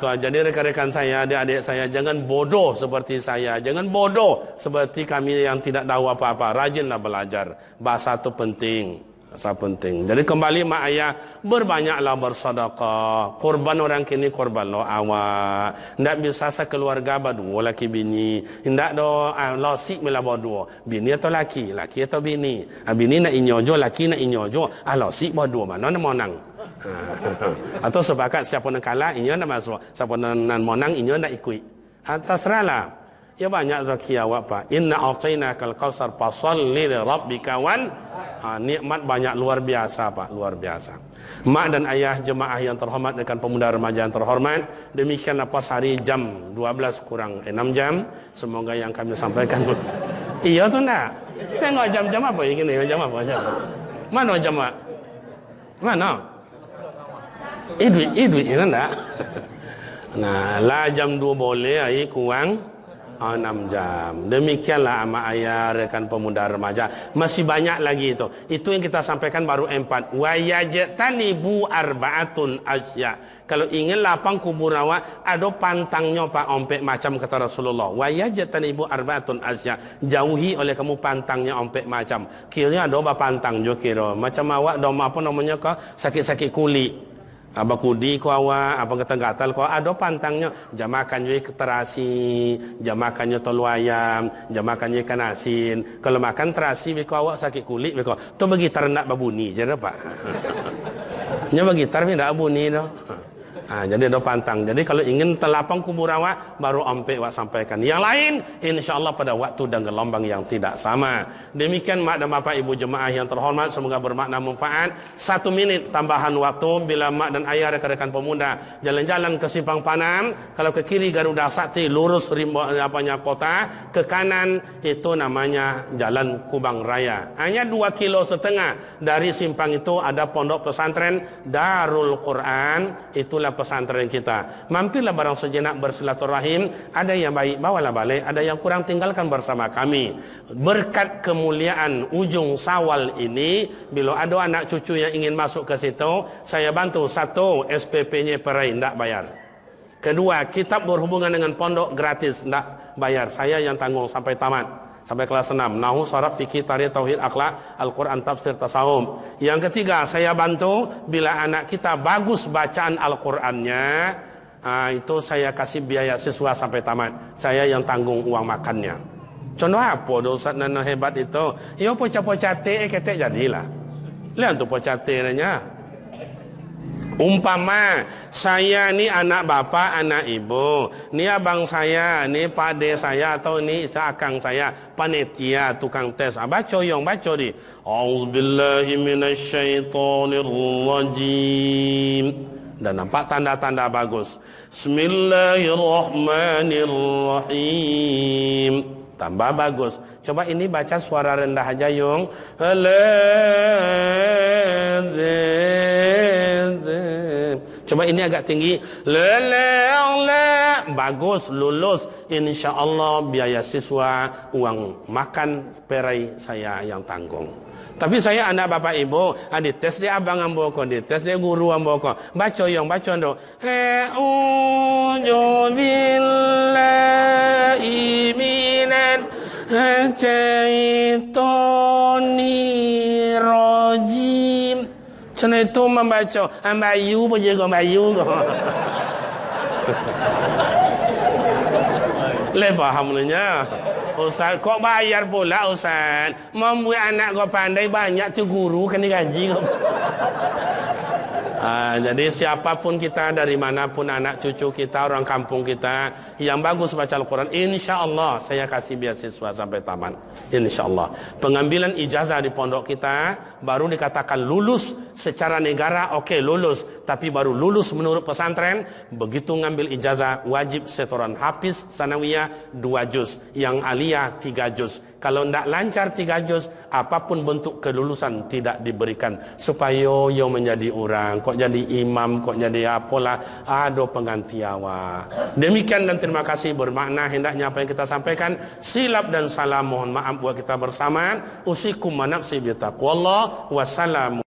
Tu jadi rekan-rekan saya, adik-adik saya jangan bodoh seperti saya. Jangan bodoh seperti kami yang tidak tahu apa-apa. Rajinlah belajar. Bahasa tu penting. Penting. Jadi kembali mak ayah berbanyaklah bersedekah. Korban orang kini korban lo awak. Ndak bisa sekeluarga berdua laki bini. Ndak do losik mela berdua. Bini atau laki atau bini. Bini nak inyojo, laki nak inyojo. Losik berdua mana nak monang. Atau sepakat siapa nak kalah inyo nak masuk. Siapa nak monang inyo nak ikut. Terserahlah. Ya banyak rezeki awak Pak. Inna a'tainakal kautsar fasholli li rabbika wan. Nikmat banyak luar biasa Pak, luar biasa. Mak dan ayah jemaah yang terhormat dengan pemuda remaja yang terhormat, demikianlah pas hari jam 12 kurang 6 jam. Semoga yang kami sampaikan. Iya tu nak. Tengok jam-jam apa ini? Jam apa jam? Mana jam Pak? Mana? Idui ini enggak. Nah, lah jam 2 boleh ai kurang 6 jam. Demikianlah amak ayah rekan pemuda remaja. Masih banyak lagi itu. Itu yang kita sampaikan baru 4. Wa yajtanibu arba'atun asya. Kalau ingin lapang kubur awak, ada pantangnya Pak ompek macam kata Rasulullah. Wa yajtanibu arba'atun asya. Jauhi oleh kamu pantangnya ompek macam. Kiranya ada apa pantang jo kira. Macam awak doma apa namanya ke sakit-sakit kulit. Abakudi ko awak, apa gatal-gatal ko ada pantangnya. Jamakan juga terasi, jamakannya telur ayam, jamakannya ikan asin. Kalau makan terasi beko awak sakit kulit beko. Tu bagi ternak babuni je dah Pak. Nya bagi tar tidak bunyi dah. Jadi ada pantang. Jadi kalau ingin telapang kubur awak, baru ampe awak sampaikan. Yang lain, insyaAllah pada waktu dan gelombang yang tidak sama. Demikian mak dan bapak ibu jemaah yang terhormat, semoga bermakna manfaat. 1 minit tambahan waktu bila mak dan ayah rekan-rekan pemuda jalan-jalan ke Simpang Panam. Kalau ke kiri Garuda Sakti, lurus kota. Ke kanan itu namanya Jalan Kubang Raya. Hanya 2,5 kilo dari simpang itu ada pondok pesantren Darul Quran. Itulah pesantren kita. Mampirlah barang sejenak bersilaturahim. Ada yang baik bawalah balik, ada yang kurang tinggalkan bersama kami. Berkat kemuliaan ujung Syawal ini, bila ada anak cucu yang ingin masuk ke situ, saya bantu. 1, SPP-nya perai tidak bayar. 2, kitab berhubungan dengan pondok gratis tidak bayar. Saya yang tanggung sampai tamat. Sampai kelas 6. Nahu, Sharaf, Fikih, Tarikh, Tauhid, Akhlak, Al-Quran, Tafsir, Tasawuf. Yang 3, saya bantu bila anak kita bagus bacaan Al-Qurannya, itu saya kasih biaya siswa sampai tamat. Saya yang tanggung uang makannya. Contoh apa Ustaz Nana hebat itu? Ya pocah-pocah ketek jadilah. Lihat tu pocah-nya. Umpama saya ni anak bapa, anak ibu, ni abang saya, ni pade saya, atau ni seakang saya, panitia tukang tes. Baca yang baca di. Auzubillahi minasyaitonirrajim. Dan nampak tanda-tanda bagus. Bismillahirrahmanirrahim. Tambah bagus. Coba ini baca suara rendah aja yung. Coba ini agak tinggi. Lele, bagus, lulus. InsyaAllah biaya siswa, uang makan perai saya yang tanggung. Tapi saya anak bapak ibu, di tes dia abang amboko, di tes dia guru amboko. Baca yang baca ndo. A'udzu billahi minan syaitani rajim. Cuma itu membaca ambayu pun jaga ambayu. Le pahamnya. Ustaz, kok bayar pula Ustaz? Membuat anak kau pandai banyak tu guru kan digaji kau. Jadi siapapun kita, dari manapun anak cucu kita, orang kampung kita yang bagus baca Al-Quran, insya Allah saya kasih beasiswa sampai tamat. Insya Allah. Pengambilan ijazah di pondok kita baru dikatakan lulus secara negara, oke, lulus. Tapi baru lulus menurut pesantren. Begitu ngambil ijazah wajib setoran hafiz sanawiyah 2 juz, yang aliyah 3 juz. Kalau tidak lancar 3 juz, apapun bentuk kelulusan tidak diberikan. Supaya yo menjadi orang, kok jadi imam, kok jadi apalah, ada pengganti awak. Demikian dan terima kasih, bermakna hendaknya apa yang kita sampaikan. Silap dan salah mohon maaf buat kita bersama. Usikum wa nafsi bi taqwallah. Wassalamu